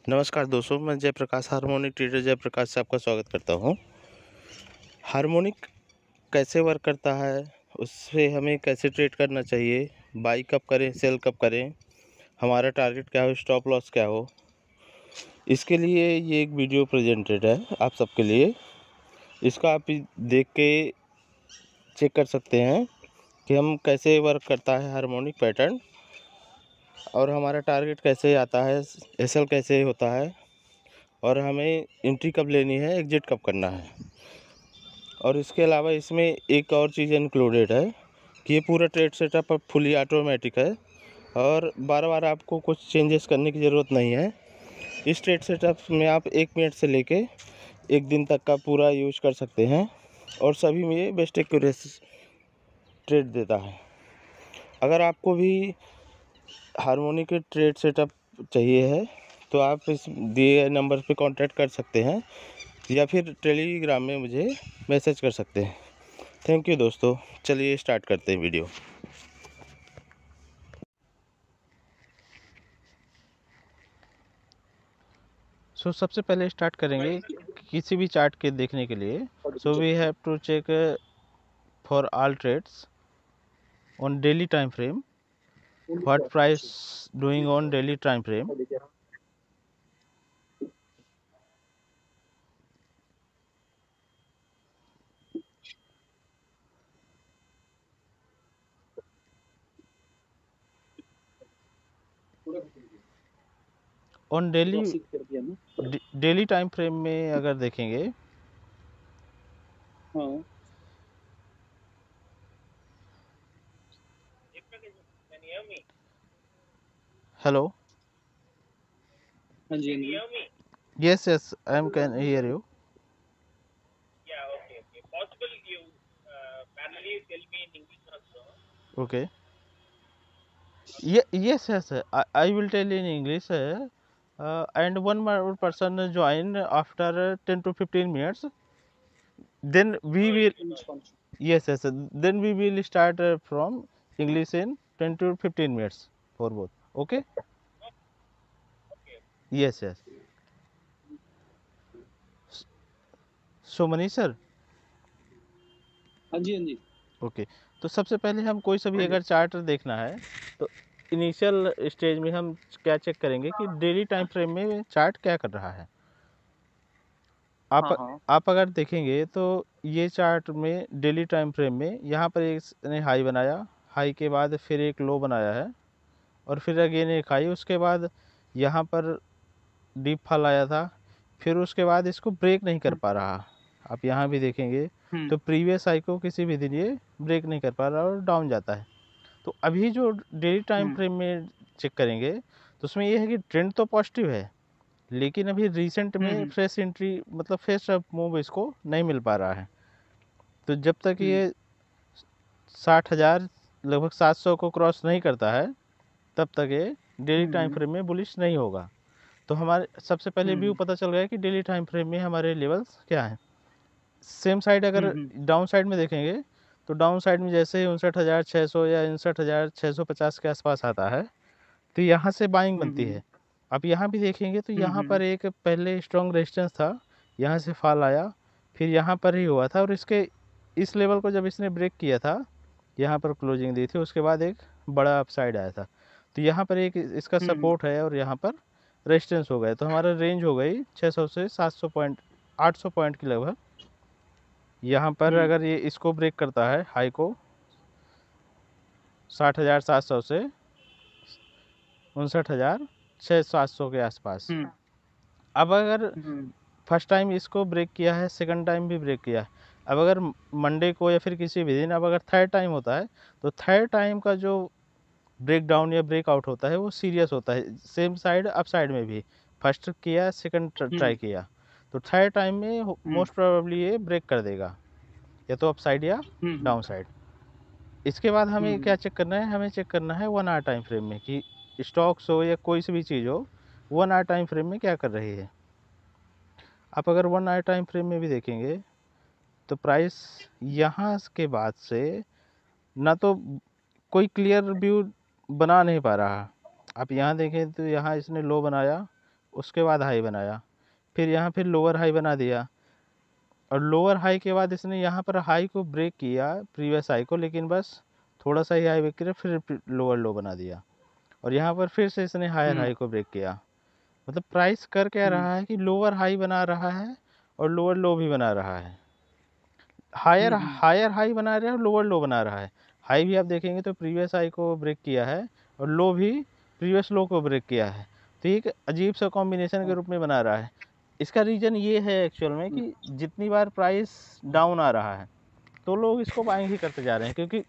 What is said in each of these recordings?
नमस्कार दोस्तों, मैं जयप्रकाश हार्मोनिक ट्रेडर जयप्रकाश से आपका स्वागत करता हूँ। हार्मोनिक कैसे वर्क करता है, उससे हमें कैसे ट्रेड करना चाहिए, बाई कब करें, सेल कब करें, हमारा टारगेट क्या हो, स्टॉप लॉस क्या हो, इसके लिए ये एक वीडियो प्रेजेंटेड है आप सबके लिए। इसका आप देख के चेक कर सकते हैं कि हम कैसे वर्क करता है हार्मोनिक पैटर्न, और हमारा टारगेट कैसे आता है, एसएल कैसे होता है, और हमें एंट्री कब लेनी है, एग्जिट कब करना है। और इसके अलावा इसमें एक और चीज़ इंक्लूडेड है कि ये पूरा ट्रेड सेटअप अब फुली ऑटोमेटिक है और बार बार आपको कुछ चेंजेस करने की ज़रूरत नहीं है। इस ट्रेड सेटअप में आप 1 मिनट से लेके 1 दिन तक का पूरा यूज कर सकते हैं और सभी में ये बेस्ट एक्यूरेसी ट्रेड देता है। अगर आपको भी हार्मोनी के ट्रेड सेटअप चाहिए है तो आप इस दिए गए नंबर पे कांटेक्ट कर सकते हैं या फिर टेलीग्राम में मुझे मैसेज कर सकते हैं। थैंक यू दोस्तों, चलिए स्टार्ट करते हैं वीडियो। सबसे पहले स्टार्ट करेंगे किसी भी चार्ट के देखने के लिए। We have to check for all trades on daily time frame, what price doing on daily time frame. On daily time frame में अगर देखेंगे, hello, yes yes I am can hear you. Okay, yes yes I will tell in English, and one more person join after 10 to 15 minutes, then we will, yes yes then we will start from English in 10 to 15 minutes for both. Okay, yes yes. So Manish sir, हाँ जी हाँ जी। Okay, तो सबसे पहले हम कोई सा भी अगर चार्ट देखना है तो इनिशियल स्टेज में हम क्या चेक करेंगे कि डेली टाइम फ्रेम में चार्ट क्या कर रहा है। आप अगर देखेंगे तो ये चार्ट में डेली टाइम फ्रेम में यहाँ पर इसने हाई बनाया, हाई के बाद फिर एक लो बनाया है और फिर अगेन एक हाई, उसके बाद यहाँ पर डीप फॉल आया था, फिर उसके बाद इसको ब्रेक नहीं कर पा रहा। आप यहाँ भी देखेंगे तो प्रीवियस हाई को किसी भी दिन ये ब्रेक नहीं कर पा रहा और डाउन जाता है। तो अभी जो डेली टाइम फ्रेम में चेक करेंगे तो उसमें ये है कि ट्रेंड तो पॉजिटिव है, लेकिन अभी रिसेंट में फ्रेश एंट्री मतलब फ्रेश मूव इसको नहीं मिल पा रहा है। तो जब तक ये 60,000 लगभग 700 को क्रॉस नहीं करता है तब तक ये डेली टाइम फ्रेम में बुलिश नहीं होगा। तो हमारे सबसे पहले व्यू पता चल गया कि डेली टाइम फ्रेम में हमारे लेवल्स क्या हैं। सेम साइड अगर डाउन साइड में देखेंगे तो डाउन साइड में जैसे ही 59,600 या 59,650 के आसपास आता है तो यहाँ से बाइंग बनती है। आप यहाँ भी देखेंगे तो यहाँ पर एक पहले स्ट्रॉन्ग रेजिस्टेंस था, यहाँ से फॉल आया, फिर यहाँ पर ही हुआ था और इसके इस लेवल को जब इसने ब्रेक किया था, यहाँ पर क्लोजिंग दी थी, उसके बाद एक बड़ा अपसाइड आया था। तो यहाँ पर एक इसका सपोर्ट है और यहाँ पर रेजिस्टेंस हो गया। तो हमारा रेंज हो गई 600 से 700 पॉइंट, 800 पॉइंट की लगभग। यहाँ पर अगर ये इसको ब्रेक करता है हाई को 60,700 से 59,600 के आसपास, अब अगर फर्स्ट टाइम इसको ब्रेक किया है, सेकंड टाइम भी ब्रेक किया है, अब अगर मंडे को या फिर किसी भी दिन अब अगर थर्ड टाइम होता है तो थर्ड टाइम का जो ब्रेक डाउन या ब्रेक आउट होता है वो सीरियस होता है। सेम साइड अप साइड में भी फर्स्ट किया, सेकंड ट्राई किया, तो थर्ड टाइम में मोस्ट प्रोबेबली ये ब्रेक कर देगा, या तो अप साइड या डाउन साइड। इसके बाद हमें क्या चेक करना है, हमें चेक करना है 1 आवर टाइम फ्रेम में कि स्टॉक्स हो या कोई सी भी चीज़ हो 1 आवर टाइम फ्रेम में क्या कर रही है। आप अगर 1 आवर टाइम फ्रेम में भी देखेंगे तो प्राइस यहाँ के बाद से ना तो कोई क्लियर व्यू बना नहीं पा रहा। आप यहाँ देखें तो यहाँ इसने लो बनाया, उसके बाद हाई बनाया, फिर यहाँ फिर लोअर हाई बना दिया, और लोअर हाई के बाद इसने यहाँ पर हाई को ब्रेक किया प्रीवियस हाई को, लेकिन बस थोड़ा सा ही हाई ब्रेक किया, फिर लोअर लो बना दिया, और यहाँ पर फिर से इसने हायर हम्म हाई को ब्रेक किया। मतलब प्राइस कर क्या हम्म रहा है कि लोअर हाई बना रहा है और लोअर लो भी बना रहा है, हायर हम्म हायर हाई बना रहा है और लोअर लो बना रहा है। हाई भी आप देखेंगे तो प्रीवियस हाई को ब्रेक किया है, और लो भी प्रीवियस लो को ब्रेक किया है। तो ये एक अजीब सा कॉम्बिनेशन के हाँ, रूप में बना रहा है। इसका रीज़न ये है एक्चुअल में हम्म कि जितनी बार प्राइस डाउन आ रहा है तो लोग इसको बाइंग ही करते जा रहे हैं, क्योंकि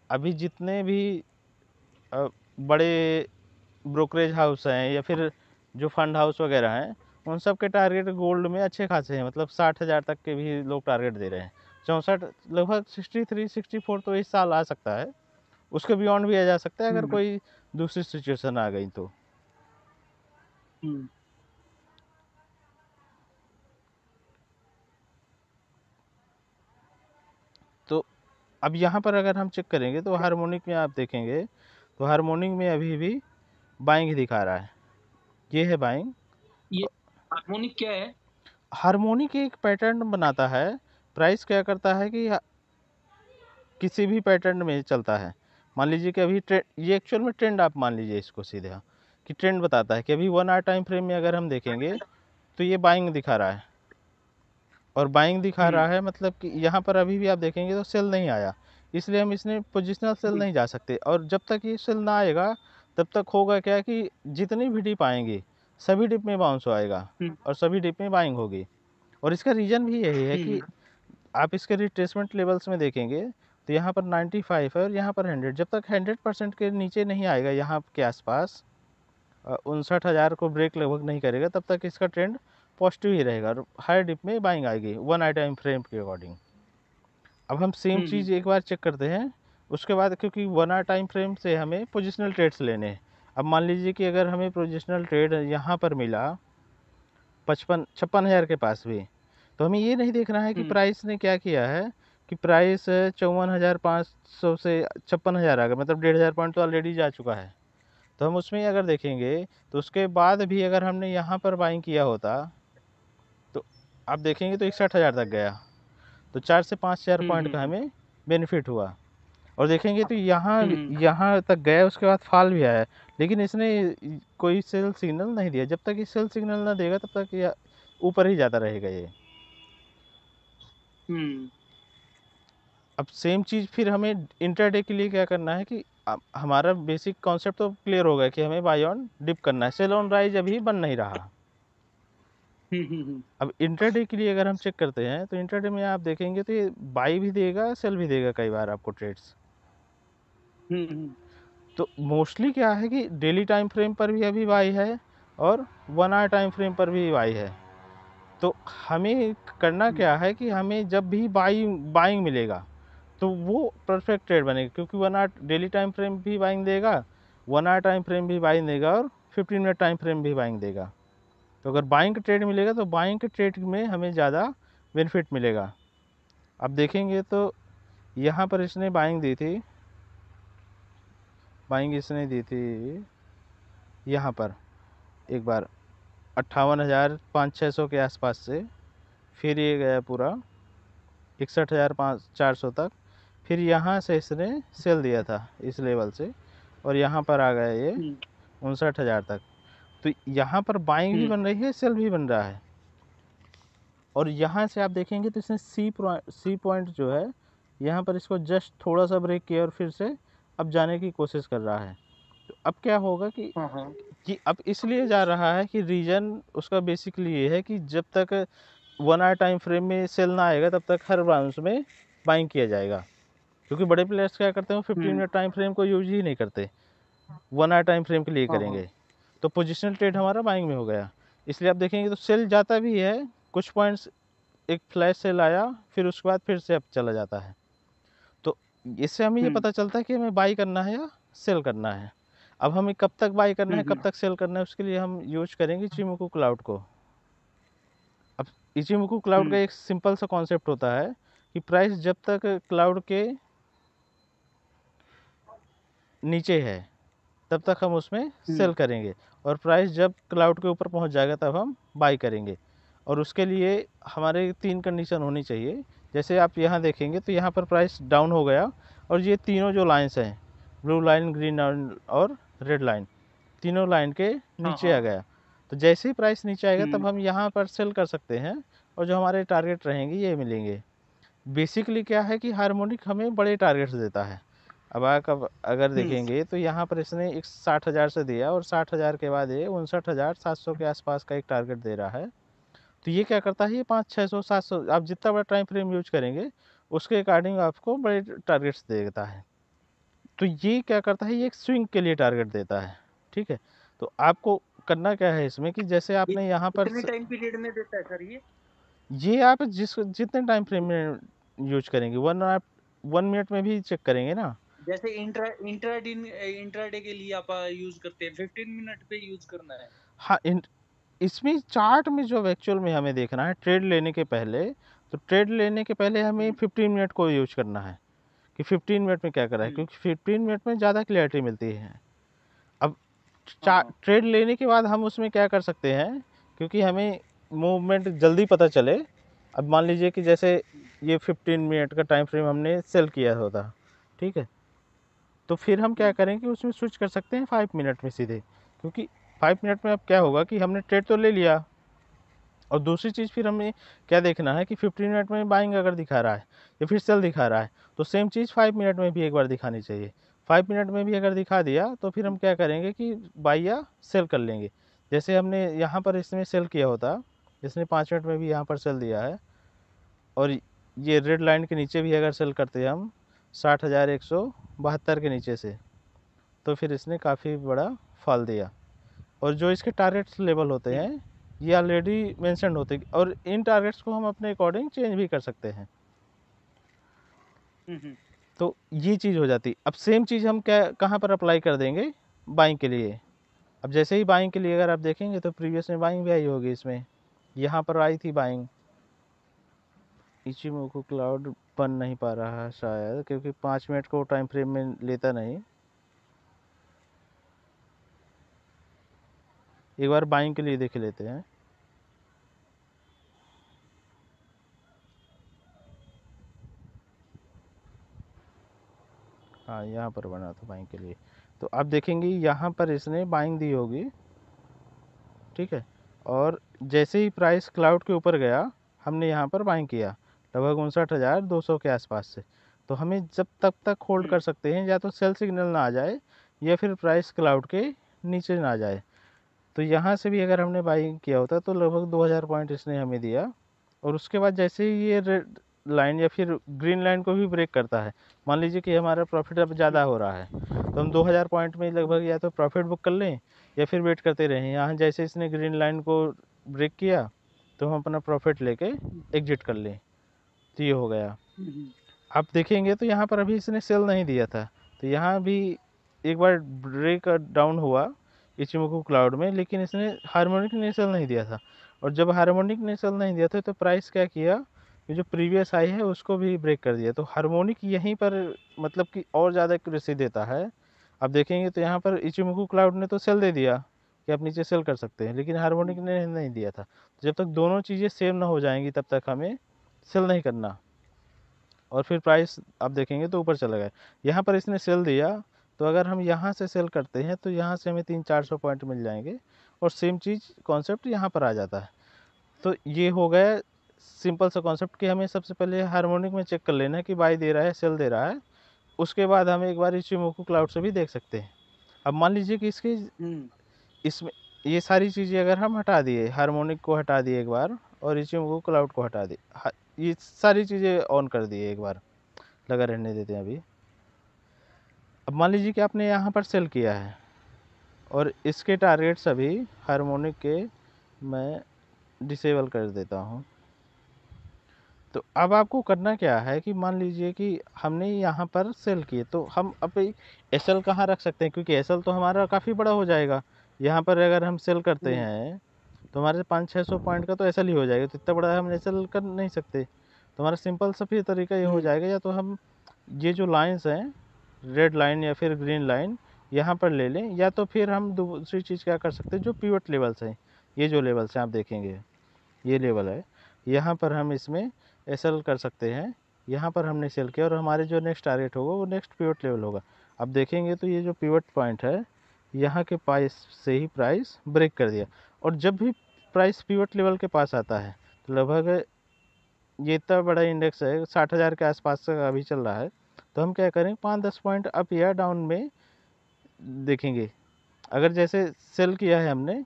अभी जितने भी बड़े ब्रोकरेज हाउस हैं या फिर जो फंड हाउस वगैरह हैं, उन सब के टारगेट गोल्ड में अच्छे खासे हैं, मतलब 60,000 तक के भी लोग टारगेट दे रहे हैं। 64 लगभग 63 64 तो इस साल आ सकता है, उसके बियॉन्ड भी आ जा सकता है अगर हम्म कोई दूसरी सिचुएशन आ गई तो। हम्म तो अब यहाँ पर अगर हम चेक करेंगे तो हार्मोनिक में आप देखेंगे तो हार्मोनिक में अभी भी बाइंग ही दिखा रहा है, ये है बाइंग। ये हार्मोनिक क्या है? हार्मोनिक एक पैटर्न बनाता है, प्राइस क्या करता है कि किसी भी पैटर्न में चलता है। मान लीजिए कि अभी ट्रेंड, ये एक्चुअल में ट्रेंड आप मान लीजिए इसको सीधे, कि ट्रेंड बताता है कि अभी 1 आवर टाइम फ्रेम में अगर हम देखेंगे तो ये बाइंग दिखा रहा है, और बाइंग दिखा हम्म रहा है मतलब कि यहाँ पर अभी भी आप देखेंगे तो सेल नहीं आया, इसलिए हम इसने पोजिशनल सेल हम्म नहीं जा सकते। और जब तक ये सेल ना आएगा तब तक होगा क्या कि जितनी भी डिप आएंगी सभी डिप में बाउंस आएगा हम्म और सभी डिप में बाइंग होगी। और इसका रीज़न भी यही है कि हम्म आप इसके रिट्रेसमेंट लेवल्स में देखेंगे तो यहाँ पर 95 है और यहाँ पर 100, जब तक 100% के नीचे नहीं आएगा यहाँ के आसपास, 59,000 को ब्रेक लगभग नहीं करेगा, तब तक इसका ट्रेंड पॉजिटिव ही रहेगा और हायर डिप में बाइंग आएगी 1 आवर टाइम फ्रेम के अकॉर्डिंग। अब हम सेम हम्म चीज़ एक बार चेक करते हैं उसके बाद, क्योंकि 1 आवर टाइम फ्रेम से हमें पोजिशनल ट्रेड्स लेने हैं। अब मान लीजिए कि अगर हमें पोजिशनल ट्रेड यहाँ पर मिला 56,000 के पास भी, तो हमें ये नहीं देखना है कि हम्म प्राइस ने क्या किया है, कि प्राइस 54,500 से 56,000 आ गया, मतलब 1,500 पॉइंट तो ऑलरेडी जा चुका है। तो हम उसमें अगर देखेंगे तो उसके बाद भी अगर हमने यहाँ पर बाइंग किया होता तो आप देखेंगे तो 61,000 तक गया, तो 4 से 5,000 पॉइंट का हम्म हमें बेनिफिट हुआ। और देखेंगे तो यहाँ हम्म यहाँ तक गया, उसके बाद फॉल भी आया, लेकिन इसने कोई सेल सिग्नल नहीं दिया। जब तक ये सेल सिग्नल ना देगा तब तक ये ऊपर ही जाता रहेगा ये। हम्म अब सेम चीज़ फिर हमें इंटरडे के लिए क्या करना है कि हमारा बेसिक कॉन्सेप्ट तो क्लियर हो गया कि हमें बाय ऑन डिप करना है, सेल ऑन राइज अभी बन नहीं रहा। हम्म अब इंटरडे के लिए अगर हम चेक करते हैं तो इंटरडे में आप देखेंगे तो ये बाई भी देगा सेल भी देगा कई बार आपको ट्रेड्स। हम्म तो मोस्टली क्या है कि डेली टाइम फ्रेम पर भी अभी बाई है और 1 आवर टाइम फ्रेम पर भी बाई है। तो हमें करना हम्म क्या है कि हमें जब भी बाइंग मिलेगा तो वो परफेक्ट ट्रेड बनेगा, क्योंकि 1 आवर डेली टाइम फ्रेम भी बाइंग देगा, 1 आवर टाइम फ्रेम भी बाइंग देगा और 15 मिनट टाइम फ्रेम भी बाइंग देगा। तो अगर बाइंग का ट्रेड मिलेगा तो बाइंग के ट्रेड में हमें ज़्यादा बेनिफिट मिलेगा। अब देखेंगे तो यहाँ पर इसने बाइंग दी थी, बाइंग इसने दी थी यहाँ पर एक बार 58,500-600 के आसपास से, फिर ये गया पूरा 61,400 तक, फिर यहाँ से इसने सेल दिया था इस लेवल से और यहाँ पर आ गया ये हम्म 59,000 तक। तो यहाँ पर बाइंग भी हम्म बन रही है, सेल भी बन रहा है। और यहाँ से आप देखेंगे तो इसने सी पॉइंट जो है यहाँ पर इसको जस्ट थोड़ा सा ब्रेक किया और फिर से अब जाने की कोशिश कर रहा है। तो अब क्या होगा हाँ हाँ कि अब इसलिए जा रहा है कि रीज़न उसका बेसिकली ये है कि जब तक 1 आवर टाइम फ्रेम में सेल ना आएगा तब तक हर बाउंस में बाइंग किया जाएगा, क्योंकि बड़े प्लेयर्स क्या करते हैं 15 मिनट टाइम फ्रेम को यूज ही नहीं करते, 1 आवर टाइम फ्रेम के लिए हाँ हाँ करेंगे। तो पोजिशनल ट्रेड हमारा बाइंग में हो गया, इसलिए आप देखेंगे तो सेल जाता भी है कुछ पॉइंट्स, एक फ्लैश सेल आया फिर उसके बाद फिर से अब चला जाता है। तो इससे हमें ये हम्म पता चलता है कि हमें बाई करना है या सेल करना है। अब हमें कब तक बाई करना है कब हम्म तक सेल करना है उसके लिए हम यूज करेंगे इचिमोकू क्लाउड को। अब इचिमोकू क्लाउड का हम्म एक सिंपल सा कॉन्सेप्ट होता है कि प्राइस जब तक क्लाउड के नीचे है तब तक हम उसमें हुँ, सेल करेंगे, और प्राइस जब क्लाउड के ऊपर पहुंच जाएगा तब हम बाई करेंगे। और उसके लिए हमारे 3 कंडीशन होनी चाहिए। जैसे आप यहाँ देखेंगे तो यहाँ पर प्राइस डाउन हो गया, और ये तीनों जो लाइन्स हैं, ब्लू लाइन, ग्रीन लाइन और रेड लाइन, तीनों लाइन के हाँ, नीचे आ हाँ। गया। तो जैसे ही प्राइस नीचे आएगा हुँ, तब हम यहाँ पर सेल कर सकते हैं, और जो हमारे टारगेट रहेंगे ये मिलेंगे। बेसिकली क्या है कि हार्मोनिक हमें बड़े टारगेट्स देता है। अब आप अगर हुँ, देखेंगे तो यहाँ पर इसने एक 60,000 से दिया, और 60,000 के बाद ये 59,700 के आसपास का एक टारगेट दे रहा है। तो ये क्या करता है, ये 500, 600, 700, आप जितना बड़ा टाइम फ्रेम यूज करेंगे उसके अकॉर्डिंग आपको बड़े टारगेट्स देता है। तो ये क्या करता है, ये एक स्विंग के लिए टारगेट देता है। ठीक है, तो आपको करना क्या है इसमें कि जैसे ये आपने यहाँ पर कितने टाइम पीरियड में देता है सर ये? ये आप जितने टाइम फ्रेम में यूज करेंगे, आप 1 मिनट में भी चेक करेंगे ना। जैसे इंट्राडे के लिए आप यूज़ करते हैं, 15 मिनट पे यूज़ करना है। हाँ, इसमें चार्ट में जो एक्चुअल में हमें देखना है ट्रेड लेने के पहले, तो ट्रेड लेने के पहले हमें हुँ, 15 मिनट को यूज करना है कि 15 मिनट में क्या करा है, हुँ, क्योंकि 15 मिनट में ज़्यादा क्लियरिटी मिलती है। अब हाँ, हाँ। ट्रेड लेने के बाद हम उसमें क्या कर सकते हैं, क्योंकि हमें मूवमेंट जल्दी पता चले। अब मान लीजिए कि जैसे हुँ, ये 15 मिनट का टाइम फ्रेम हमने सेल किया होता, ठीक है, तो फिर हम क्या हुँ, करेंगे, उसमें स्विच कर सकते हैं 5 मिनट में सीधे, क्योंकि 5 मिनट में अब क्या होगा कि हमने ट्रेड तो ले लिया, और दूसरी चीज़ फिर हमें क्या देखना है कि 15 मिनट में बाइंग अगर दिखा रहा है या फिर सेल दिखा रहा है, तो सेम चीज़ 5 मिनट में भी एक बार दिखानी चाहिए। 5 मिनट में भी अगर दिखा दिया तो फिर हम क्या करेंगे कि बाई या सेल कर लेंगे। जैसे हमने यहाँ पर इसमें सेल किया होता, इसने 5 मिनट में भी यहाँ पर सेल दिया है, और ये रेड लाइन के नीचे भी अगर सेल करते हैं हम 60,172 के नीचे से, तो फिर इसने काफ़ी बड़ा फॉल दिया। और जो इसके टारगेट्स लेवल होते हुँ, हैं ये ऑलरेडी मेंशन्ड होते हैं, और इन टारगेट्स को हम अपने अकॉर्डिंग चेंज भी कर सकते हैं। हुँ, हुँ, तो ये चीज़ हो जाती। अब सेम चीज़ हम क्या कहाँ पर अप्लाई कर देंगे, बाइंग के लिए। अब जैसे ही बाइंग के लिए अगर आप देखेंगे तो प्रीवियस में बाइंग भी आई होगी इसमें, यहाँ पर आई थी बाइंग। इचिमोकू क्लाउड बन नहीं पा रहा है शायद, क्योंकि 5 मिनट को टाइम फ्रेम में लेता नहीं। एक बार बाइंग के लिए देख लेते हैं। हाँ, यहाँ पर बना था बाइंग के लिए। तो आप देखेंगे यहाँ पर इसने बाइंग दी होगी, ठीक है, और जैसे ही प्राइस क्लाउड के ऊपर गया हमने यहाँ पर बाइंग किया लगभग 59,200 के आसपास से। तो हमें जब तब तक होल्ड हुँ, कर सकते हैं, या तो सेल सिग्नल ना आ जाए या फिर प्राइस क्लाउड के नीचे ना आ जाए। तो यहाँ से भी अगर हमने बाइंग किया होता तो लगभग 2000 पॉइंट इसने हमें दिया, और उसके बाद जैसे ही ये रेड लाइन या फिर ग्रीन लाइन को भी ब्रेक करता है, मान लीजिए कि हमारा प्रॉफिट अब ज़्यादा हुँ, हो रहा है, तो हम 2000 पॉइंट में हुँ, लगभग या तो प्रॉफिट बुक कर लें या फिर वेट करते रहें। यहाँ जैसे इसने ग्रीन लाइन को ब्रेक किया तो हम अपना प्रॉफिट लेके हुँ, एग्जिट कर लें। तो ये हो गया। हुँ, हुँ, आप देखेंगे तो यहाँ पर अभी इसने सेल नहीं दिया था, तो यहाँ भी एक बार ब्रेक डाउन हुआ इचिमोकू क्लाउड में, लेकिन इसने हार्मोनिक ने सेल नहीं दिया था। और जब हार्मोनिक ने सेल नहीं दिया था तो प्राइस क्या किया, ये जो प्रीवियस हाई है उसको भी ब्रेक कर दिया। तो हार्मोनिक यहीं पर मतलब कि और ज़्यादा एक्यूरेसी देता है। आप देखेंगे तो यहाँ पर इचिमोकू क्लाउड ने तो सेल दे दिया कि आप नीचे सेल कर सकते हैं, लेकिन हार्मोनिक हुँ, ने नहीं दिया था। जब तक दोनों चीज़ें सेम ना हो जाएंगी तब तक हमें सेल नहीं करना। और फिर प्राइस आप देखेंगे तो ऊपर चला गया। यहाँ पर इसने सेल दिया, तो अगर हम यहाँ से सेल करते हैं तो यहाँ से हमें 300-400 पॉइंट मिल जाएंगे, और सेम चीज़ कॉन्सेप्ट यहाँ पर आ जाता है। तो ये हो गया सिंपल सा कॉन्सेप्ट कि हमें सबसे पहले हार्मोनिक में चेक कर लेना है कि बाई दे रहा है सेल दे रहा है। उसके बाद हम एक बार इचिमोकू क्लाउड से भी देख सकते हैं। अब मान लीजिए कि हुँ, इसमें ये सारी चीज़ें अगर हम हटा दिए, हार्मोनिक को हटा दिए एक बार, और इचिमोकू क्लाउड को हटा दिए, ये सारी चीज़ें ऑन कर दिए एक बार, लगा रहने देते हैं अभी। अब मान लीजिए कि आपने यहाँ पर सेल किया है, और इसके टारगेट्स अभी हार्मोनिक के मैं डिसेबल कर देता हूँ। तो अब आपको करना क्या है कि मान लीजिए कि हमने यहाँ पर सेल किए, तो हम अब एस एल कहाँ रख सकते हैं, क्योंकि एस एल तो हमारा काफ़ी बड़ा हो जाएगा। यहाँ पर अगर हम सेल करते हुँ, हैं तो हमारे 500-600 पॉइंट का तो एस एल ही हो जाएगा, तो इतना बड़ा हम एस एल कर नहीं सकते। तो हमारा सिंपल सा फिर तरीका ये हो हुँ, जाएगा, या तो हम ये जो लाइंस हैं रेड लाइन या फिर ग्रीन लाइन, यहाँ पर ले लें, या तो फिर हम दूसरी चीज़ क्या कर सकते हैं, जो पिवट लेवल्स हैं, ये जो लेवल्स हैं आप देखेंगे, ये लेवल है, यहाँ पर हम इसमें एसएल कर सकते हैं। यहाँ पर हमने सेल किया और हमारे जो नेक्स्ट टारगेट होगा वो नेक्स्ट पिवट लेवल होगा। अब देखेंगे तो ये जो पिवट पॉइंट है, यहाँ के पास से ही प्राइस ब्रेक कर दिया, और जब भी प्राइस पिवट लेवल के पास आता है तो लगभग ये इतना बड़ा इंडेक्स है, 60,000 के आसपास का अभी चल रहा है, तो हम क्या करें, 5-10 पॉइंट अप या डाउन में देखेंगे। अगर जैसे सेल किया है हमने,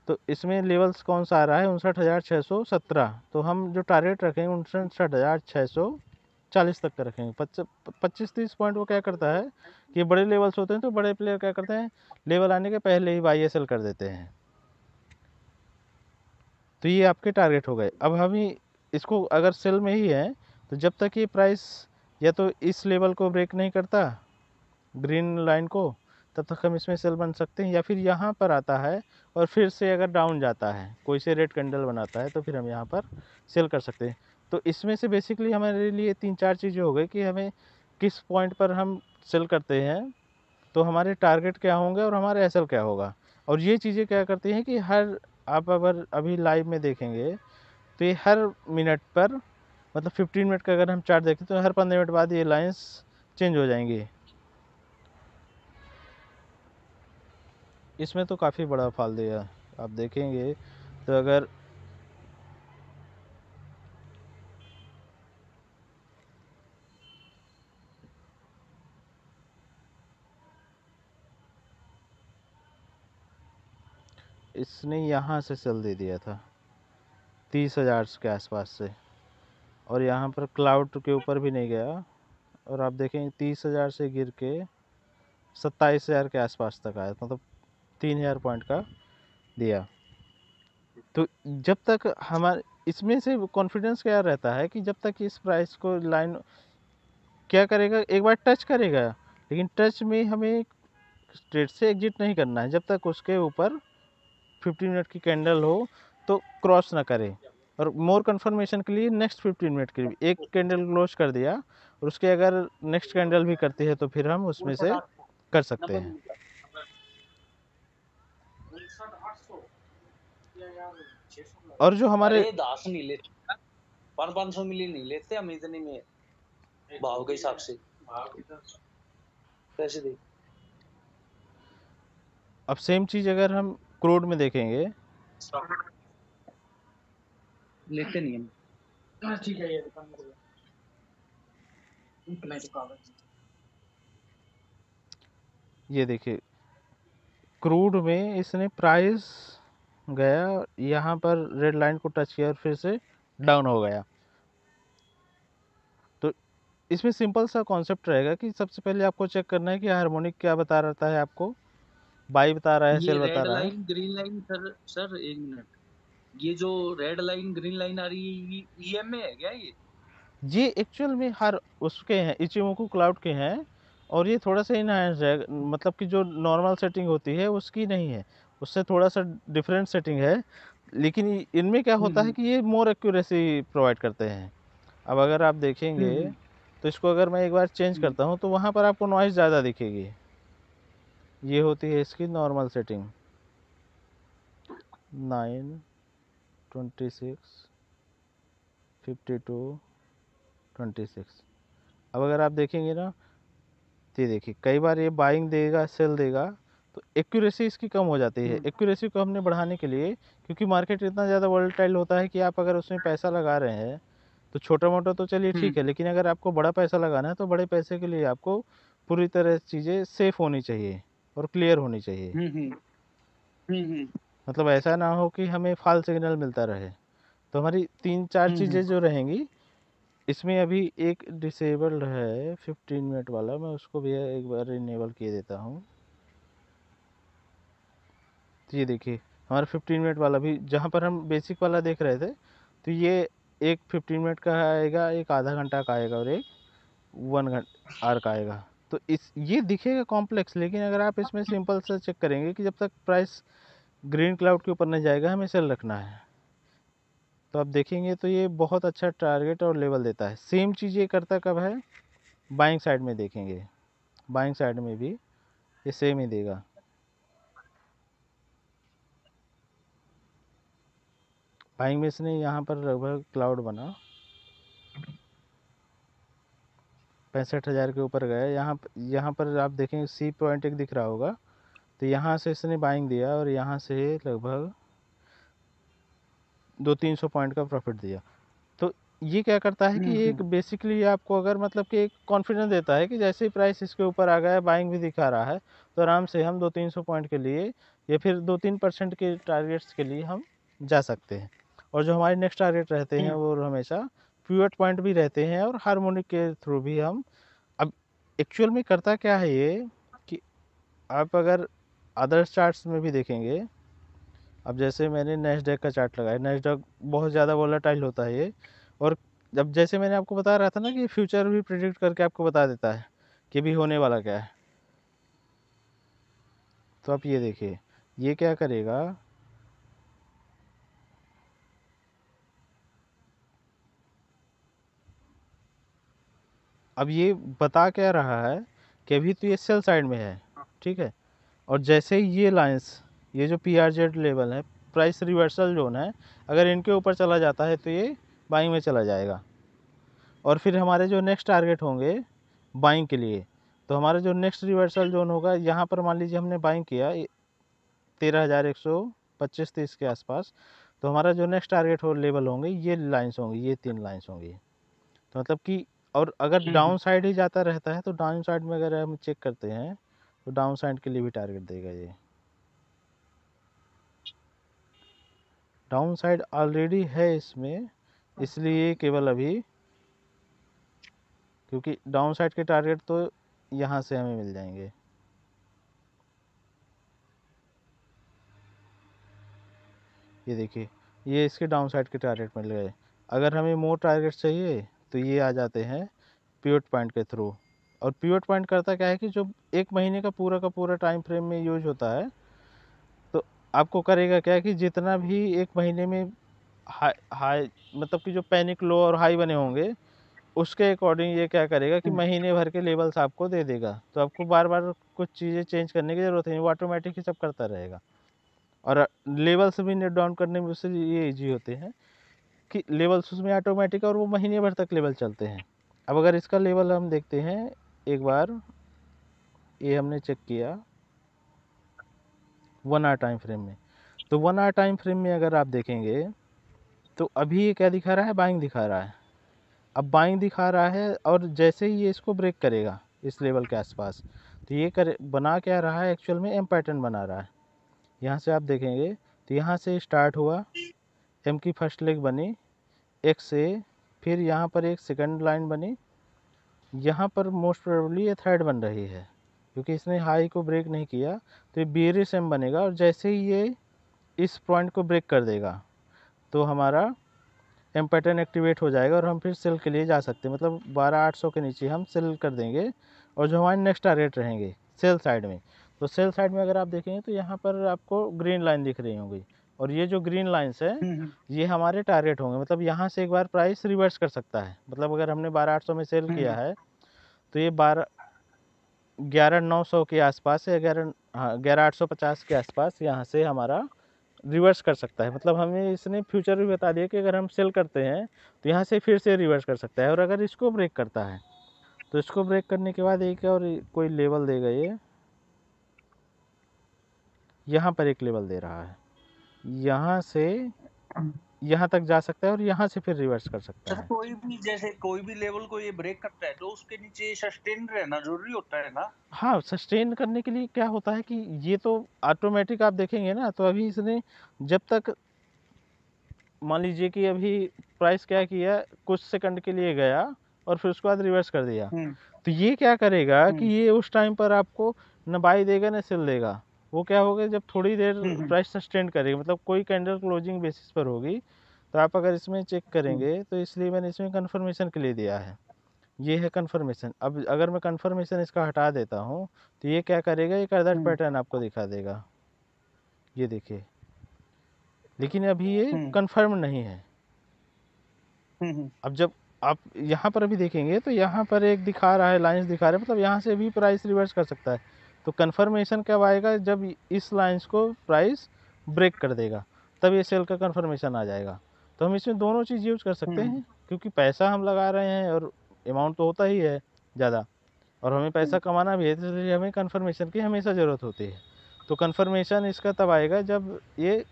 तो इसमें लेवल्स कौन सा आ रहा है, 59,617, तो हम जो टारगेट रखेंगे 59,640 तक का रखेंगे। 25-30 पॉइंट वो क्या करता है कि बड़े लेवल्स होते हैं, तो बड़े प्लेयर क्या करते हैं, लेवल आने के पहले ही बाई या सेल कर देते हैं। तो ये आपके टारगेट हो गए। अब हम ही इसको अगर सेल में ही है, तो जब तक ये प्राइस या तो इस लेवल को ब्रेक नहीं करता, ग्रीन लाइन को, तब तक हम इसमें सेल बन सकते हैं, या फिर यहाँ पर आता है और फिर से अगर डाउन जाता है, कोई से रेड कैंडल बनाता है, तो फिर हम यहाँ पर सेल कर सकते हैं। तो इसमें से बेसिकली हमारे लिए 3-4 चीज़ें हो गई कि हमें किस पॉइंट पर हम सेल करते हैं, तो हमारे टारगेट क्या होंगे और हमारे एसएल क्या होगा। और ये चीज़ें क्या करती हैं कि हर, आप अगर अभी लाइव में देखेंगे तो ये हर मिनट पर, मतलब 15 मिनट का अगर हम चार्ट देखें तो हर 15 मिनट बाद ये लाइंस चेंज हो जाएंगी। इसमें तो काफ़ी बड़ा फॉल दिया आप देखेंगे। तो अगर इसने यहाँ से सेल दे दिया था 30,000 के आसपास से, और यहाँ पर क्लाउड के ऊपर भी नहीं गया, और आप देखेंगे 30,000 से गिर के 27,000 के आसपास तक आया, मतलब 3,000 पॉइंट का दिया। तो जब तक हमारे इसमें से कॉन्फिडेंस क्या रहता है कि जब तक इस प्राइस को लाइन क्या करेगा, एक बार टच करेगा, लेकिन टच में हमें ट्रेड से एग्जिट नहीं करना है जब तक उसके ऊपर 15 मिनट की कैंडल हो तो क्रॉस ना करे। और मोर कंफर्मेशन के लिए नेक्स्ट 15 मिनट के लिए एक कैंडल क्लोज कर दिया, और उसके अगर नेक्स्ट कैंडल भी करती है तो फिर हम उसमें से कर सकते हैं। और जो हमारे अरे 10 नहीं लेते, 500 मिली नहीं लेते हम इतने में, भाव के हिसाब से पैसे दे। अब सेम चीज़ अगर हम क्रूड में देखेंगे, लेते नहीं हम। हाँ ठीक है, ये दुकान में इतना ही कागज। ये देखिए क्रूड में इसने प्राइस गया, यहाँ पर रेड लाइन को टच किया और फिर से डाउन हो गया। तो इसमें सिंपल सा कॉन्सेप्ट रहेगा कि सबसे पहले आपको चेक करना है कि हार्मोनिक क्या बता रहता है आपको, बाई बता रहा है, ये सेल बता रेड रहा है। लाइन ग्रीन लाइन सर एक मिनट, ये जो रेड लाइन ग्रीन लाइन आ रही है ये ईएमए है क्या ये एक्चुअल में हर उसके हैं, इचिमोकू क्लाउड के हैं, और ये थोड़ा सा इनहांस है, मतलब कि जो नॉर्मल सेटिंग होती है उसकी नहीं है, उससे थोड़ा सा डिफरेंट सेटिंग है। लेकिन इनमें क्या होता है कि ये मोर एक्यूरेसी प्रोवाइड करते हैं। अब अगर आप देखेंगे तो इसको अगर मैं एक बार चेंज करता हूँ तो वहाँ पर आपको नॉइज़ ज़्यादा दिखेगी। ये होती है इसकी नॉर्मल सेटिंग 9, 26, 52, 26। अब अगर आप देखेंगे ना, तो ये देखिए कई बार ये बाइंग देगा, सेल देगा, तो एक्यूरेसी इसकी कम हो जाती है। एक्यूरेसी को हमने बढ़ाने के लिए, क्योंकि मार्केट इतना ज़्यादा वोलेटाइल होता है कि आप अगर उसमें पैसा लगा रहे हैं तो छोटा मोटा तो चलिए ठीक है, लेकिन अगर आपको बड़ा पैसा लगाना है तो बड़े पैसे के लिए आपको पूरी तरह चीज़ें सेफ होनी चाहिए और क्लियर होनी चाहिए। मतलब ऐसा ना हो कि हमें फॉल सिग्नल मिलता रहे। तो हमारी 3-4 चीज़ें जो रहेंगी इसमें, अभी एक डिसेबल्ड है 15 मिनट वाला, मैं उसको भी एक बार इनेबल किए देता हूँ। तो ये देखिए हमारा 15 मिनट वाला भी, जहाँ पर हम बेसिक वाला देख रहे थे, तो ये एक 15 मिनट का आएगा, एक आधा घंटा का आएगा, और एक 1 घंटा आर का आएगा। तो इस ये दिखेगा कॉम्प्लेक्स, लेकिन अगर आप इसमें सिंपल से चेक करेंगे कि जब तक प्राइस ग्रीन क्लाउड के ऊपर नहीं जाएगा हमें सेल रखना है, तो आप देखेंगे तो ये बहुत अच्छा टारगेट और लेवल देता है। सेम चीज़ ये करता कब है, बाइंग साइड में देखेंगे, बाइंग साइड में भी ये सेम ही देगा। बाइंग में इसने यहाँ पर लगभग क्लाउड बना 65,000 के ऊपर गया। यहाँ पर आप देखेंगे सी पॉइंट एक दिख रहा होगा, तो यहाँ से इसने बाइंग दिया और यहाँ से लगभग 200-300 पॉइंट का प्रॉफिट दिया। तो ये क्या करता है कि ये एक बेसिकली आपको अगर मतलब कि एक कॉन्फिडेंस देता है कि जैसे ही प्राइस इसके ऊपर आ गया, बाइंग भी दिखा रहा है, तो आराम से हम 200-300 पॉइंट के लिए या फिर 2-3% के टारगेट्स के लिए हम जा सकते हैं। और जो हमारे नेक्स्ट टारगेट रहते हैं वो हमेशा पिवट पॉइंट भी रहते हैं और हार्मोनिक के थ्रू भी हम। अब एक्चुअल में करता क्या है ये कि आप अगर अदर्स चार्ट्स में भी देखेंगे, अब जैसे मैंने नेस्डेक का चार्ट लगाया, नेस्डेक बहुत ज़्यादा वोलेटाइल होता है ये, और जब जैसे मैंने आपको बता रहा था ना कि फ्यूचर भी प्रिडिक्ट करके आपको बता देता है कि भी होने वाला क्या है। तो आप ये देखिए ये क्या करेगा, अब ये बता क्या रहा है कि अभी तो ये सेल साइड में है, ठीक है। और जैसे ही ये लाइंस, ये जो पी आर जेड लेवल है, प्राइस रिवर्सल जोन है, अगर इनके ऊपर चला जाता है तो ये बाइंग में चला जाएगा। और फिर हमारे जो नेक्स्ट टारगेट होंगे बाइंग के लिए, तो हमारा जो नेक्स्ट रिवर्सल जोन होगा, यहाँ पर मान लीजिए हमने बाइंग किया 13,125-30 के आसपास, तो हमारा जो नेक्स्ट टारगेट हो लेवल होंगे ये लाइंस होंगी, ये 3 लाइंस होंगी। तो मतलब कि और अगर डाउन साइड ही जाता रहता है तो डाउन साइड में अगर हम चेक करते हैं तो डाउन साइड के लिए भी टारगेट देगा ये। डाउन साइड ऑलरेडी है इसमें, इसलिए केवल अभी, क्योंकि डाउन साइड के टारगेट तो यहाँ से हमें मिल जाएंगे। ये देखिए ये इसके डाउन साइड के टारगेट मिल गए। अगर हमें मोर टारगेट चाहिए तो ये आ जाते हैं पिवट पॉइंट के थ्रू। और पिवट पॉइंट करता क्या है कि जो एक महीने का पूरा टाइम फ्रेम में यूज होता है, तो आपको करेगा क्या कि जितना भी एक महीने में हाई हाई मतलब कि जो पैनिक लो और हाई बने होंगे, उसके अकॉर्डिंग ये क्या करेगा कि महीने भर के लेवल्स आपको दे देगा। तो आपको बार बार कुछ चीज़ें चेंज करने की ज़रूरत नहीं, वो ऑटोमेटिक ही सब करता रहेगा। और लेवल्स भी नोट डाउन करने में उससे ये ईजी होते हैं कि लेवल्स उसमें ऑटोमेटिक, और वो महीने भर तक लेवल चलते हैं। अब अगर इसका लेवल हम देखते हैं एक बार, ये हमने चेक किया 1 आवर टाइम फ्रेम में, तो 1 आवर टाइम फ्रेम में अगर आप देखेंगे तो अभी ये क्या दिखा रहा है, बाइंग दिखा रहा है। अब बाइंग दिखा रहा है और जैसे ही ये इसको ब्रेक करेगा इस लेवल के आसपास, तो ये करे बना क्या रहा है, एक्चुअल में एम पैटर्न बना रहा है। यहाँ से आप देखेंगे तो यहाँ से स्टार्ट हुआ, एम की फर्स्ट लेग बनी एक से, फिर यहाँ पर एक सेकंड लाइन बनी, यहाँ पर मोस्ट प्रोबेबली ये थर्ड बन रही है क्योंकि इसने हाई को ब्रेक नहीं किया, तो ये बेरिश एम बनेगा। और जैसे ही ये इस पॉइंट को ब्रेक कर देगा तो हमारा एम पैटर्न एक्टिवेट हो जाएगा और हम फिर सेल के लिए जा सकते हैं। मतलब 12,800 के नीचे हम सेल कर देंगे। और जो हमारे नेक्स्ट टारगेट रहेंगे सेल साइड में, तो सेल साइड में अगर आप देखेंगे तो यहाँ पर आपको ग्रीन लाइन दिख रही होंगी, और ये जो ग्रीन लाइन्स है ये हमारे टारगेट होंगे। मतलब यहाँ से एक बार प्राइस रिवर्स कर सकता है। मतलब अगर हमने 12,800 में सेल किया है तो ये 11,900 के आसपास या 11,850 के आसपास यहाँ से हमारा रिवर्स कर सकता है। मतलब हमें इसने फ्यूचर भी बता दिया कि अगर हम सेल करते हैं तो यहाँ से फिर से रिवर्स कर सकता है। और अगर इसको ब्रेक करता है तो इसको ब्रेक करने के बाद एक और कोई लेवल देगा, ये यहाँ पर एक लेवल दे रहा है, यहाँ से यहाँ तक जा सकता है और यहाँ से फिर रिवर्स कर सकता सर है। कोई भी जैसे कोई भी लेवल को ये ब्रेक करता है तो उसके नीचे सस्टेन रहना जरूरी होता है ना? हाँ, सस्टेन करने के लिए क्या होता है कि ये तो ऑटोमेटिक आप देखेंगे ना, तो अभी इसने जब तक मान लीजिए कि अभी प्राइस क्या किया, कुछ सेकंड के लिए गया और फिर उसके बाद रिवर्स कर दिया, तो ये क्या करेगा कि ये उस टाइम पर आपको न बाई देगा न सेल देगा। वो क्या होगा, जब थोड़ी देर प्राइस सस्टेन करेगा, मतलब कोई कैंडल क्लोजिंग बेसिस पर होगी, तो आप अगर इसमें चेक करेंगे तो इसलिए मैंने इसमें कन्फर्मेशन के लिए दिया है। ये है कन्फर्मेशन। अब अगर मैं कन्फर्मेशन इसका हटा देता हूँ तो ये क्या करेगा, एक अदर पैटर्न आपको दिखा देगा, ये देखिए। लेकिन अभी ये कन्फर्म नहीं है। अब जब आप यहाँ पर अभी देखेंगे तो यहाँ पर एक दिखा रहा है, लाइंस दिखा रहा है, मतलब यहाँ से भी प्राइस रिवर्स कर सकता है। तो कन्फर्मेशन कब आएगा, जब इस लाइंस को प्राइस ब्रेक कर देगा, तब ये सेल का कन्फर्मेशन आ जाएगा। तो हम इसमें दोनों चीज़ यूज कर सकते हैं, क्योंकि पैसा हम लगा रहे हैं और अमाउंट तो होता ही है ज़्यादा, और हमें पैसा कमाना भी है, तो इसलिए हमें कन्फर्मेशन की हमेशा ज़रूरत होती है। तो कन्फर्मेशन इसका तब आएगा जब ये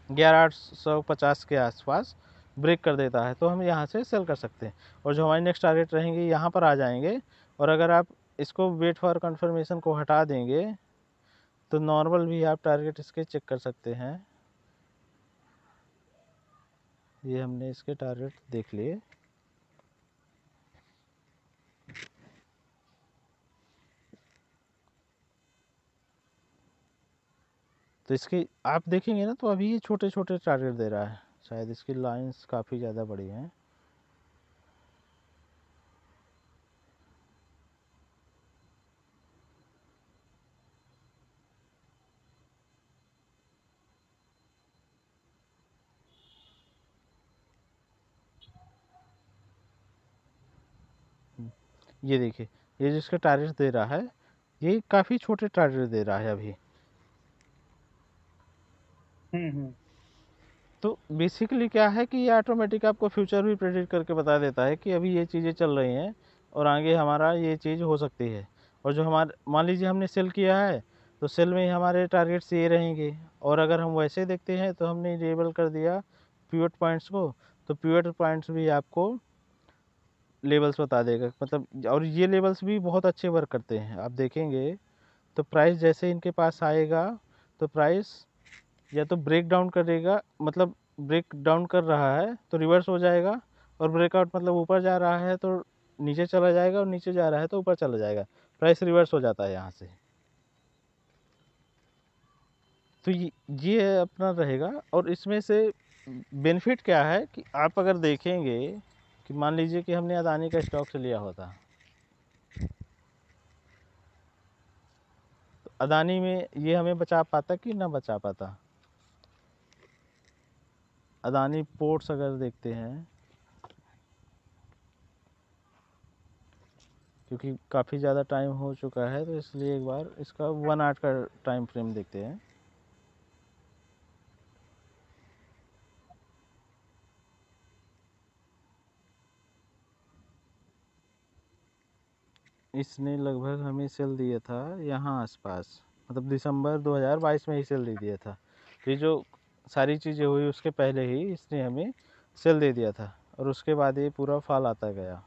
11,850 के आसपास ब्रेक कर देता है, तो हम यहाँ से सेल कर सकते हैं, और जो हमारी नेक्स्ट टारगेट रहेंगे यहाँ पर आ जाएंगे। और अगर आप इसको वेट फॉर कन्फर्मेशन को हटा देंगे तो नॉर्मल भी आप टारगेट इसके चेक कर सकते हैं। ये हमने इसके टारगेट देख लिए। तो इसके आप देखेंगे ना, तो अभी ये छोटे छोटे टारगेट दे रहा है, शायद इसकी लाइंस काफ़ी ज़्यादा बड़ी हैं। ये देखिए, ये जिसका टारगेट दे रहा है, ये काफ़ी छोटे टारगेट दे रहा है अभी। तो बेसिकली क्या है कि ये ऑटोमेटिक आपको फ्यूचर भी प्रेडिक्ट करके बता देता है कि अभी ये चीज़ें चल रही हैं और आगे हमारा ये चीज़ हो सकती है। और जो हमारे, मान लीजिए हमने सेल किया है, तो सेल में ही हमारे टारगेट्स ये रहेंगे। और अगर हम वैसे देखते हैं तो हमने लेबल कर दिया पिवट पॉइंट्स को, तो पिवट पॉइंट्स भी आपको लेबल्स बता देगा, मतलब, और ये लेबल्स भी बहुत अच्छे वर्क करते हैं। आप देखेंगे तो प्राइस जैसे इनके पास आएगा, तो प्राइस या तो ब्रेक डाउन करेगा, मतलब ब्रेक डाउन कर रहा है तो रिवर्स हो जाएगा, और ब्रेकआउट मतलब ऊपर जा रहा है तो नीचे चला जाएगा, और नीचे जा रहा है तो ऊपर चला जाएगा, प्राइस रिवर्स हो जाता है यहाँ से। तो ये अपना रहेगा। और इसमें से बेनिफिट क्या है कि आप अगर देखेंगे कि मान लीजिए कि हमने अदानी का स्टॉक से लिया होता, तो अदानी में ये हमें बचा पाता कि ना बचा पाता। अदानी पोर्ट्स अगर देखते हैं, क्योंकि काफ़ी ज़्यादा टाइम हो चुका है, तो इसलिए एक बार इसका 1 आवर्स का टाइम फ्रेम देखते हैं। इसने लगभग हमें सेल दिया था यहाँ आसपास, मतलब दिसंबर 2022 में ही सेल दे दिया था। ये जो सारी चीज़ें हुई उसके पहले ही इसने हमें सेल दे दिया था, और उसके बाद ये पूरा फॉल आता गया।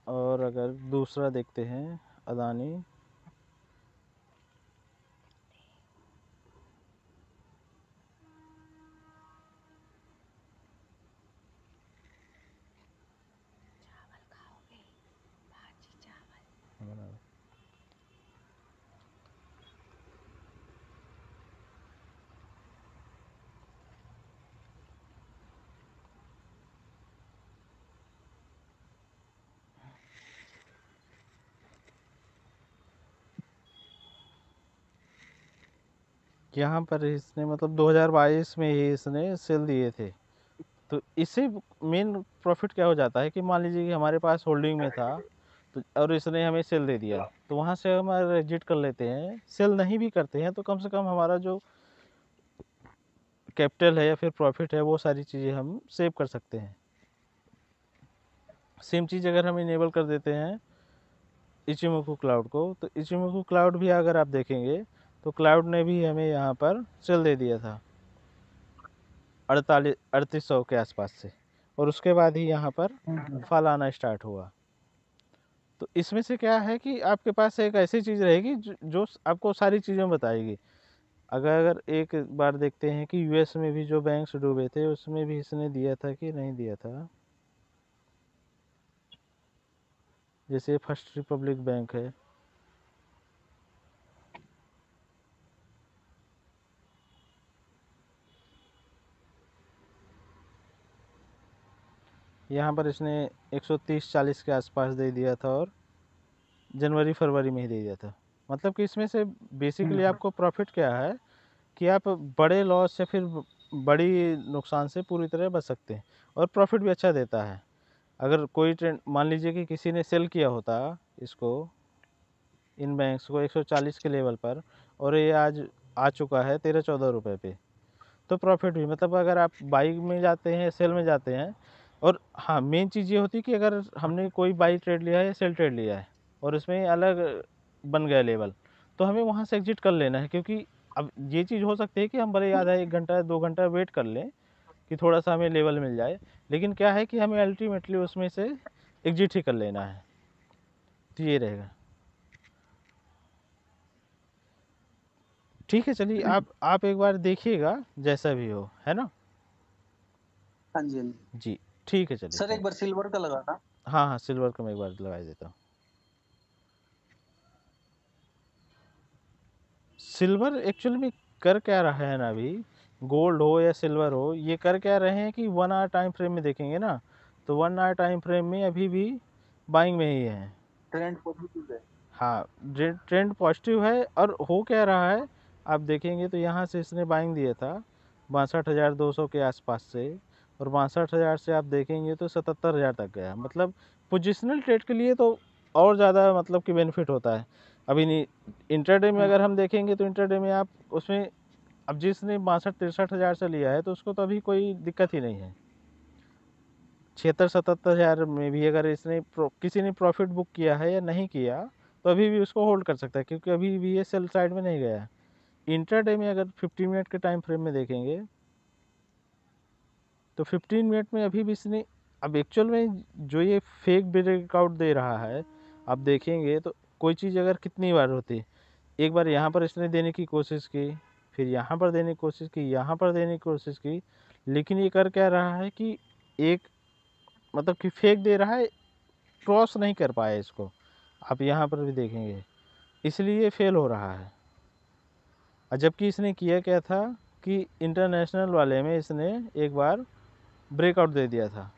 और अगर दूसरा देखते हैं अदानी, यहाँ पर इसने मतलब 2022 में ही इसने सेल दिए थे। तो इससे मेन प्रॉफिट क्या हो जाता है कि मान लीजिए कि हमारे पास होल्डिंग में था, तो और इसने हमें सेल दे दिया, तो वहाँ से हम एग्जिट कर लेते हैं। सेल नहीं भी करते हैं तो कम से कम हमारा जो कैपिटल है या फिर प्रॉफिट है, वो सारी चीज़ें हम सेव कर सकते हैं। सेम चीज़ अगर हम इनेबल कर देते हैं इचिमोकू क्लाउड को, तो इचिमोकू क्लाउड भी अगर आप देखेंगे तो क्लाउड ने भी हमें यहाँ पर सेल दे दिया था 3800 के आसपास से, और उसके बाद ही यहाँ पर फल आना स्टार्ट हुआ। तो इसमें से क्या है कि आपके पास एक ऐसी चीज़ रहेगी जो आपको सारी चीज़ें बताएगी। अगर एक बार देखते हैं कि यूएस में भी जो बैंक्स डूबे थे, उसमें भी इसने दिया था कि नहीं दिया था। जैसे फर्स्ट रिपब्लिक बैंक है, यहाँ पर इसने 130-40 के आसपास दे दिया था, और जनवरी फरवरी में ही दे दिया था। मतलब कि इसमें से बेसिकली आपको प्रॉफिट क्या है कि आप बड़े लॉस या फिर बड़ी नुकसान से पूरी तरह बच सकते हैं, और प्रॉफिट भी अच्छा देता है। अगर कोई ट्रेंड मान लीजिए कि किसी ने सेल किया होता इसको इन बैंक्स को 140 के लेवल पर, और ये आज आ चुका है 13-14 रुपये पे, तो प्रॉफिट भी, मतलब अगर आप बाई में जाते हैं, सेल में जाते हैं, और हाँ मेन चीज़ ये होती है कि अगर हमने कोई बाई ट्रेड लिया है या सेल ट्रेड लिया है और इसमें अलग बन गया लेवल, तो हमें वहाँ से एग्जिट कर लेना है, क्योंकि अब ये चीज़ हो सकती है कि हम भले आधा 1 घंटा 2 घंटा वेट कर लें कि थोड़ा सा हमें लेवल मिल जाए, लेकिन क्या है कि हमें अल्टीमेटली उसमें से एग्जिट ही कर लेना है। तो ये रहेगा। ठीक है, चलिए आप एक बार देखिएगा जैसा भी हो, है ना? हाँ जी, हाँ जी। जी, ठीक है, चलिए सर थैंक। एक बार सिल्वर का लगाना। हाँ, हाँ, सिल्वर का मैं एक बार लगा देता हूँ। सिल्वर एक्चुअल में कर क्या रहा है ना अभी, गोल्ड हो या सिल्वर हो, ये कर क्या रहे हैं कि 1 आवर टाइम फ्रेम में देखेंगे ना, तो 1 आवर टाइम फ्रेम में अभी भी बाइंग में ही है। ट्रेंड पॉजिटिव है। हाँ, ट्रेंड पॉजिटिव है, और हो क्या रहा है, आप देखेंगे तो यहाँ से इसने बाइंग दिया था 62,200 के आसपास से, और 62,000 से आप देखेंगे तो 77,000 तक गया। मतलब पोजिशनल ट्रेड के लिए तो और ज़्यादा मतलब कि बेनिफिट होता है। अभी नहीं, इंट्राडे में अगर हम देखेंगे तो इंट्राडे में आप उसमें, अब जिसने 62-63 हज़ार से लिया है तो उसको तो अभी कोई दिक्कत ही नहीं है। 76-77 हज़ार में भी अगर इसने किसी ने प्रॉफिट बुक किया है या नहीं किया, तो अभी भी उसको होल्ड कर सकता है, क्योंकि अभी भी ये सेल साइड में नहीं गया है। इंट्राडे में अगर 15 मिनट के टाइम फ्रेम में देखेंगे तो 15 मिनट में अभी भी इसने, अब एक्चुअल में जो ये फेक ब्रेकआउट दे रहा है, आप देखेंगे तो कोई चीज़ अगर कितनी बार होती, एक बार यहाँ पर इसने देने की कोशिश की, फिर यहाँ पर देने की कोशिश की, यहाँ पर देने की कोशिश की, लेकिन ये कर क्या रहा है कि एक, मतलब कि फेक दे रहा है, क्रॉस नहीं कर पाया इसको। आप यहाँ पर भी देखेंगे, इसलिए फेल हो रहा है। और जबकि इसने किया क्या था कि इंटरनेशनल वाले में इसने एक बार ब्रेकआउट दे दिया था।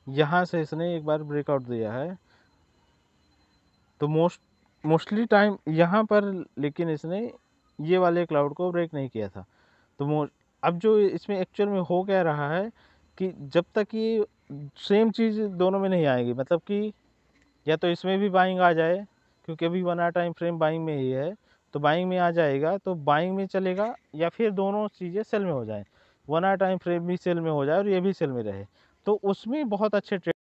यहाँ से इसने एक बार ब्रेकआउट दिया है, तो मोस्टली टाइम यहाँ पर, लेकिन इसने ये वाले क्लाउड को ब्रेक नहीं किया था। तो अब जो इसमें एक्चुअल में हो क्या रहा है कि जब तक ये सेम चीज़ दोनों में नहीं आएगी, मतलब कि या तो इसमें भी बाइंग आ जाए, क्योंकि अभी 1 आवर टाइम फ्रेम बाइंग में ही है, तो बाइंग में आ जाएगा तो बाइंग में चलेगा, या फिर दोनों चीज़ें सेल में हो जाए, 1 आवर टाइम फ्रेम भी सेल में हो जाए और ये भी सेल में रहे, तो उसमें बहुत अच्छे ट्रेड